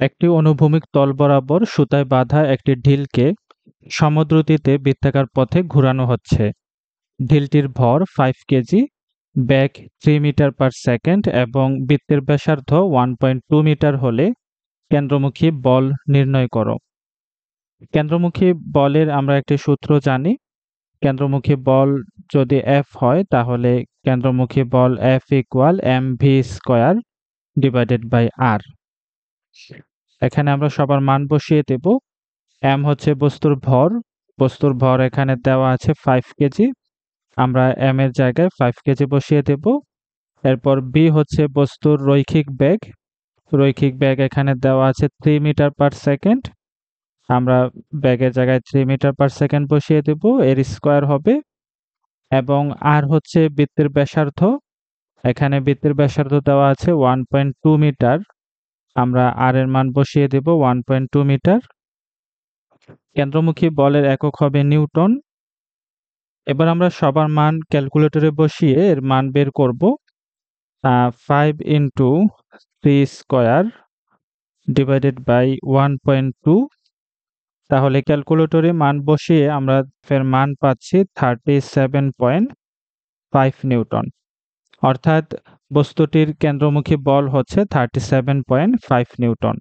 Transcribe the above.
একটি অনুভূমিক তল বরাবর সুতায় বাঁধা একটি ঢিলকে সমদ্রুতিতে বৃত্তাকার পথে ঘোরানো হচ্ছে। ঢিলটির ভর 5 কেজি, বেগ 3 মিটার পার সেকেন্ড এবং বৃত্তের ব্যাসার্ধ 1.2 মিটার হলে কেন্দ্রমুখী বল নির্ণয় করো। কেন্দ্রমুখী বলের আমরা একটি সূত্র জানি। কেন্দ্রমুখী বল যদি F হয় তাহলে কেন্দ্রমুখী বল F equal mv square divided by r। এখানে আমরা সবার মান বসিয়ে দেব। m হচ্ছে বস্তুর ভর এখানে দেওয়া আছে 5 কেজি। আমরা m এর জায়গায় 5 কেজি বসিয়ে দেব। এরপর b হচ্ছে বস্তুর রৈখিক বেগ এখানে দেওয়া আছে 3 মিটার পার সেকেন্ড। আমরা বেগের জায়গায় 3 মিটার পার সেকেন্ড বসিয়ে দেব, এর স্কয়ার হবে। এবং r হচ্ছে বৃত্তের ব্যাসার্ধ। এখানে বৃত্তের ব্যাসার্ধ দেওয়া আছে 1.2 মিটার। আমরা r এর মান বসিয়ে দেব 1.2 মিটার। কেন্দ্রমুখী বলের একক হবে নিউটন। এবার আমরা সবার মান ক্যালকুলেটরে বসিয়ে এর মান বের করব। 5 ইন্টু 3 স্কয়ার ডিভাইডেড বাই 1.2। তাহলে ক্যালকুলেটরে মান বসিয়ে আমরা ফের মান পাচ্ছি 37.5 নিউটন। অর্থাৎ বস্তুটির কেন্দ্রমুখী বল হচ্ছে 37.5 নিউটন।